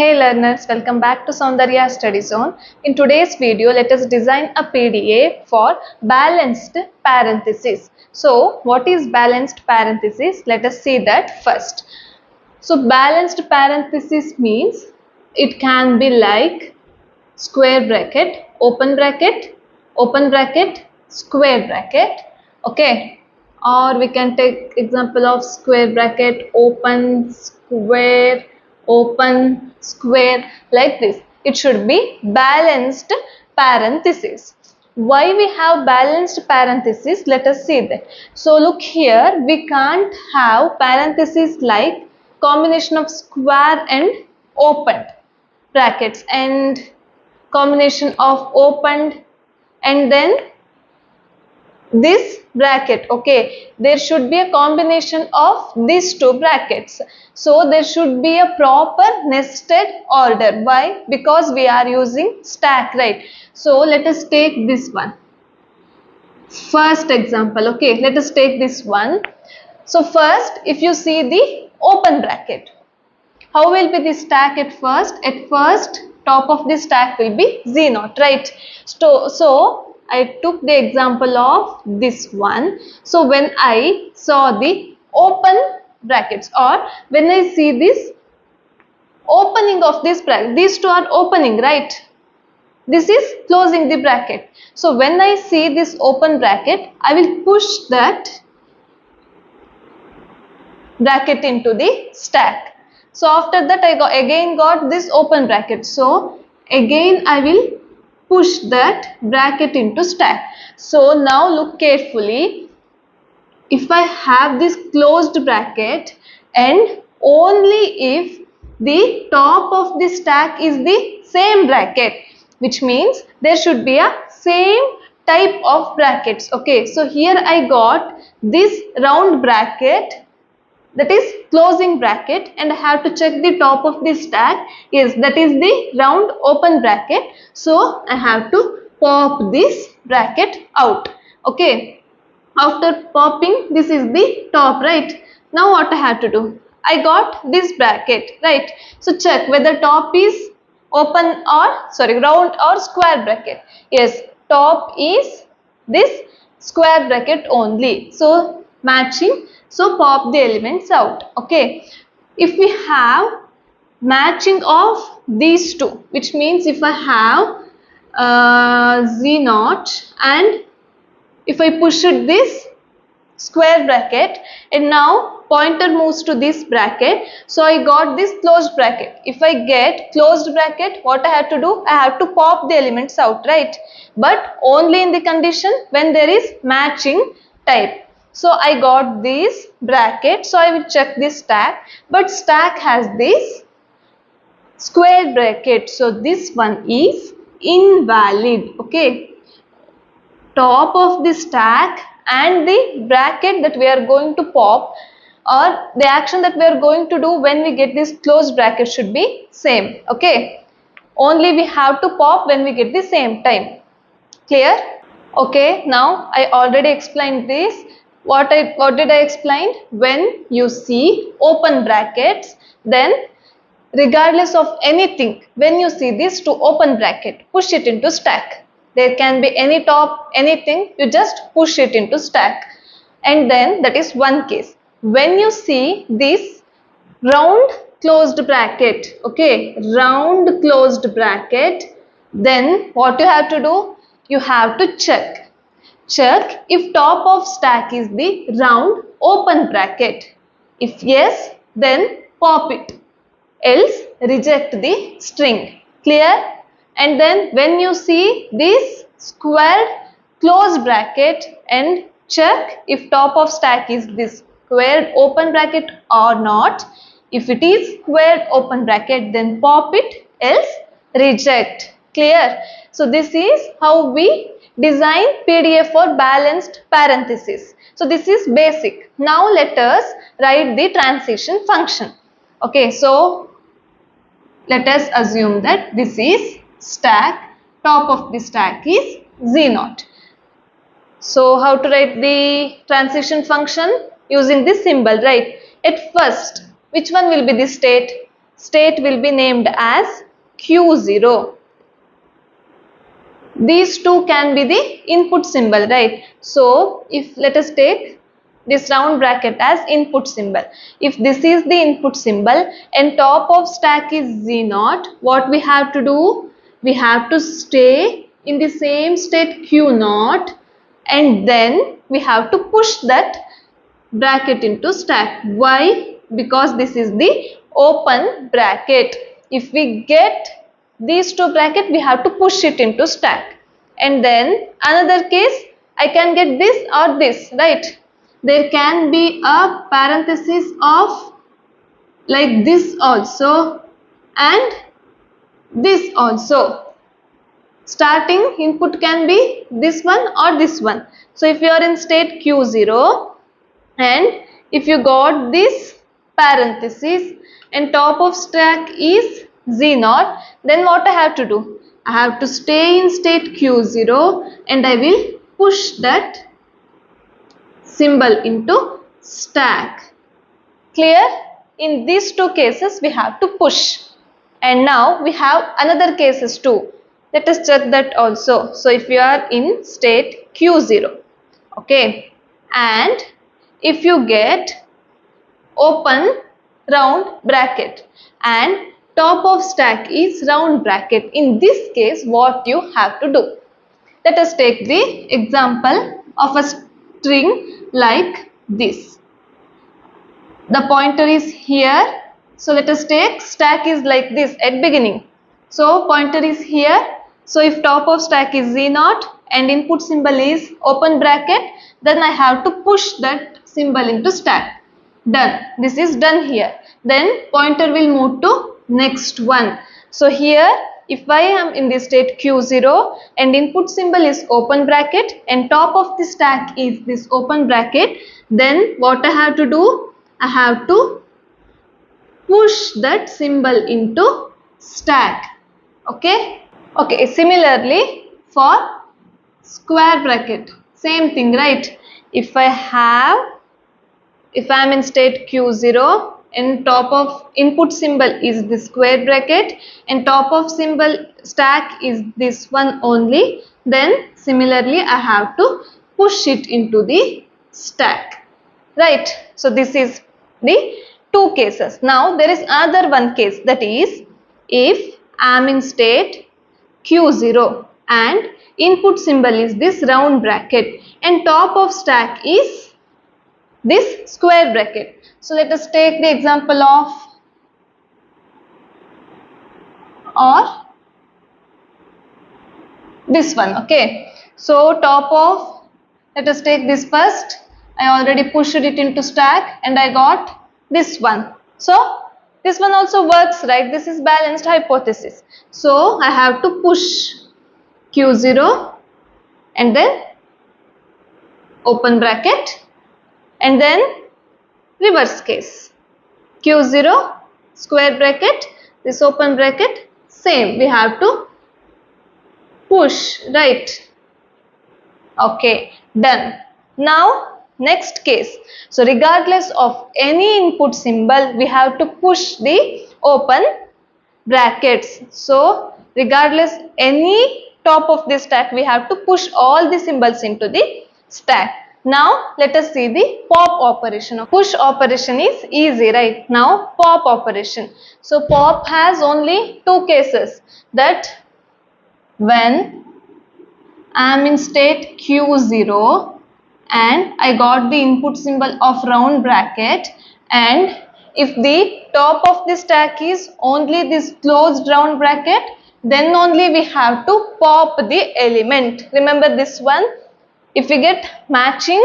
Hey learners, welcome back to Soundarya Study Zone. In today's video, let us design a PDA for balanced parenthesis. So, what is balanced parenthesis? Let us see that first. So, balanced parenthesis means it can be like square bracket, open bracket, square bracket. Okay. Or we can take example of square bracket, open, square, like this. It should be balanced parenthesis. Why we have balanced parenthesis? Let us see that. So look here, we can't have parenthesis like combination of square and opened brackets and combination of opened and then this bracket. Okay, there should be a combination of these two brackets, so there should be a proper nested order. Why? Because we are using stack, right? So let us take this one first example. Okay, let us take this one. So first, if you see the open bracket, how will be the stack at first? At first, top of the stack will be Z0, right? So I took the example of this one. So when I saw the open brackets, or when I see this opening of this bracket, these two are opening, right? This is closing the bracket. So when I see this open bracket, I will push that bracket into the stack. So after that I again got this open bracket. So again I will push that bracket into stack. So now look carefully. If I have this closed bracket and only if the top of the stack is the same bracket, which means there should be a same type of brackets. Okay, so here I got this round bracket, that is closing bracket, and I have to check the top of the stack. Yes, that is the round open bracket. So I have to pop this bracket out. Okay, after popping, this is the top, right? Now what I have to do? I got this bracket, right? So check whether top is open or round or square bracket. Yes, top is this square bracket only. So matching. So pop the elements out. Okay. If we have matching of these two, which means if I have Z0 and if I push it this square bracket and now pointer moves to this bracket, so I got this closed bracket. If I get closed bracket, what I have to do? I have to pop the elements out, right? But only in the condition when there is matching type. So I got this bracket, so I will check this stack, but stack has this square bracket, so this one is invalid. Okay, top of the stack and the bracket that we are going to pop, or the action that we are going to do when we get this closed bracket, should be same. Okay, only we have to pop when we get the same time. Clear? Okay, now I already explained this. What did I explain? When you see open brackets, then regardless of anything, when you see this to open bracket, push it into stack. There can be any top, anything, you just push it into stack. And then that is one case. When you see this round closed bracket, okay, round closed bracket, then what you have to do? You have to check if top of stack is the round open bracket. If yes, then pop it, else reject the string. Clear? And then when you see this squared closed bracket, and check if top of stack is this squared open bracket or not. If it is squared open bracket, then pop it, else reject. Clear? So this is how we design PDA for balanced parenthesis. So this is basic. Now let us write the transition function. Okay, so let us assume that this is stack, top of the stack is Z0. So how to write the transition function? Using this symbol, right? At first, which one will be the state? state will be named as Q0. These two can be the input symbol, right? So if let us take this round bracket as input symbol. If this is the input symbol and top of stack is Z0, what we have to do? We have to stay in the same state Q0 and then we have to push that bracket into stack. Why? Because this is the open bracket. If we get these two bracket, we have to push it into stack. And then another case, I can get this or this, right? There can be a parenthesis of like this also and this also. Starting input can be this one or this one. So if you are in state Q0 and if you got this parenthesis and top of stack is Z0, then what I have to do? I have to stay in state Q0 and I will push that symbol into stack. Clear? In these two cases we have to push. And now we have another cases too. Let us check that also. So if you are in state Q0, okay, and if you get open round bracket and top of stack is round bracket, in this case what you have to do? Let us take the example of a string like this. The pointer is here, so let us take stack is like this at beginning. So pointer is here. So if top of stack is Z0 and input symbol is open bracket, then I have to push that symbol into stack. Done. This is done here. Then pointer will move to next one. So here if I am in the state Q0 and input symbol is open bracket and top of the stack is this open bracket, then what I have to do? I have to push that symbol into stack. Okay. Okay. Similarly for square bracket, same thing, right? If I am in state Q0 and top of input symbol is the square bracket and top of symbol stack is this one only, then similarly I have to push it into the stack, right? So this is the two cases. Now there is another one case, that is if I am in state Q0 and input symbol is this round bracket and top of stack is this square bracket. So let us take the example of or this one, okay. So top of, let us take this first. I already pushed it into stack and I got this one. So this one also works, right? This is balanced hypothesis. So I have to push Q0 and then open bracket and then reverse case. Q0 square bracket, this open bracket, same, we have to push, right? Okay, done. Now next case. So regardless of any input symbol, we have to push the open brackets. So regardless any top of this stack, we have to push all the symbols into the stack. Now let us see the pop operation. Push operation is easy, right? Now pop operation. So pop has only two cases, that when I am in state Q0 and I got the input symbol of round bracket, and if the top of the stack is only this closed round bracket, then only we have to pop the element. Remember this one? If we get matching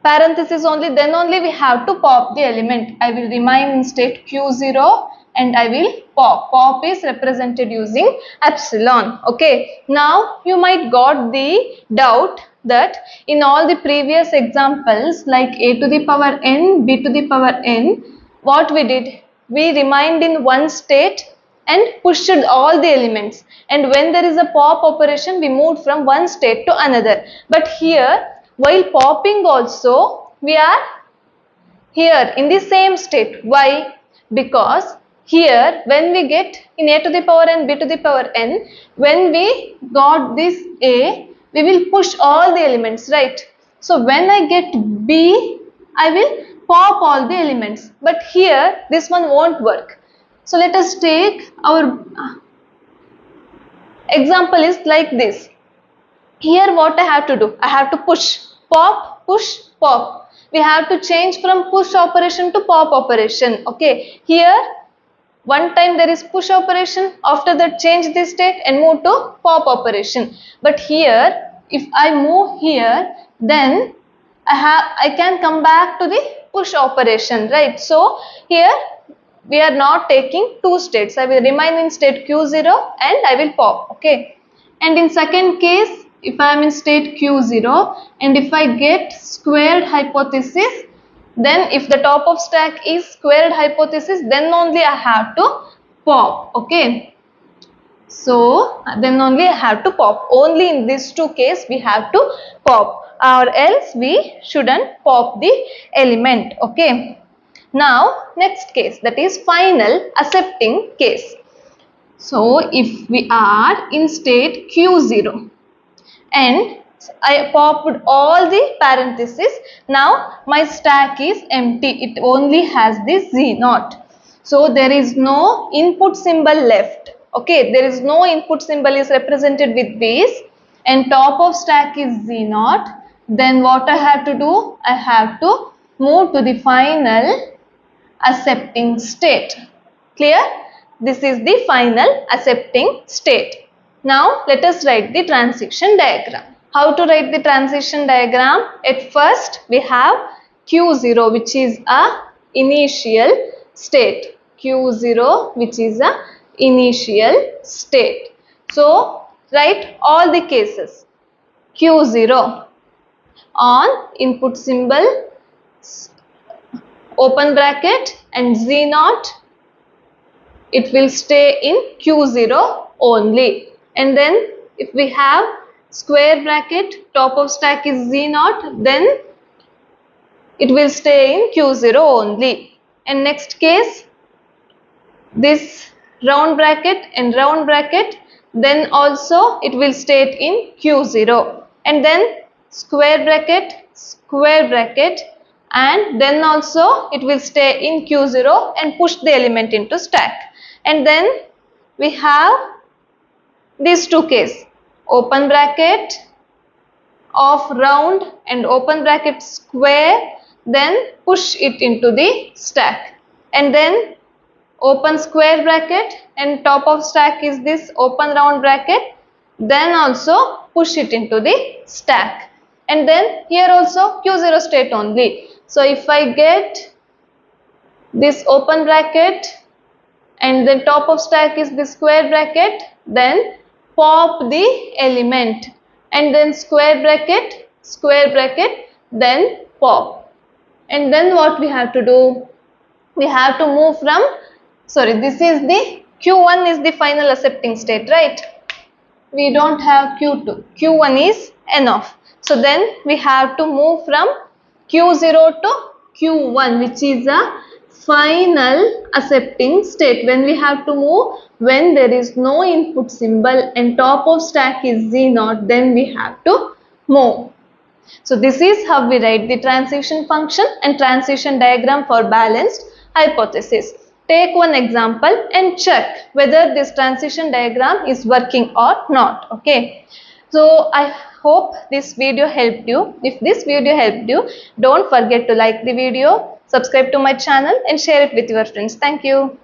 parenthesis only, then only we have to pop the element. I will remain in state Q0 and I will pop. Pop is represented using epsilon. Okay. Now you might got the doubt that in all the previous examples like a to the power n, b to the power n, what we did? We remained in one state and pushed all the elements, and when there is a pop operation we moved from one state to another. But here while popping also we are here in the same state. Why? Because here when we get in a to the power n, b to the power n, when we got this a, we will push all the elements, right? So when I get b, I will pop all the elements, but here this one won't work. So let us take our example is like this. Here what I have to do? I have to push, pop, push, pop. We have to change from push operation to pop operation. Okay. Here one time there is push operation, after that change the state and move to pop operation. But here if I move here, then I can come back to the push operation, right? So here we are not taking two states. I will remain in state Q0 and I will pop. Okay. And in second case, if I am in state Q0 and if I get squared hypothesis, then if the top of stack is squared hypothesis, then only I have to pop. Okay. So then only I have to pop. Only in these two cases we have to pop, or else we shouldn't pop the element. Okay. Now next case, that is final accepting case. So if we are in state Q0 and I popped all the parentheses, now my stack is empty, it only has this Z0. So there is no input symbol left. Okay, there is no input symbol is represented with base and top of stack is Z0. Then what I have to do? I have to move to the final accepting state. Clear? This is the final accepting state. Now let us write the transition diagram. How to write the transition diagram? At first we have Q0, which is a initial state. Q0, which is a initial state. So write all the cases. Q0 on input symbol open bracket and Z0, it will stay in Q0 only. And then if we have square bracket, top of stack is Z0, then it will stay in Q0 only. And next case, this round bracket and round bracket, then also it will stay in Q0. And then square bracket, and then also it will stay in Q0 and push the element into stack. And then we have these two cases, open bracket of round and open bracket square, then push it into the stack. And then open square bracket and top of stack is this open round bracket, then also push it into the stack. And then here also Q0 state only. So if I get this open bracket and then top of stack is the square bracket, then pop the element and then square bracket, then pop. And then what we have to do? We have to move from, this is the Q1 is the final accepting state, right? We don't have Q2. Q1 is enough. So then we have to move from Q0 to Q1, which is a final accepting state. When we have to move, when there is no input symbol and top of stack is Z0, then we have to move. So this is how we write the transition function and transition diagram for balanced hypothesis. Take one example and check whether this transition diagram is working or not. Okay. So I hope this video helped you. If this video helped you, don't forget to like the video, subscribe to my channel and share it with your friends. Thank you.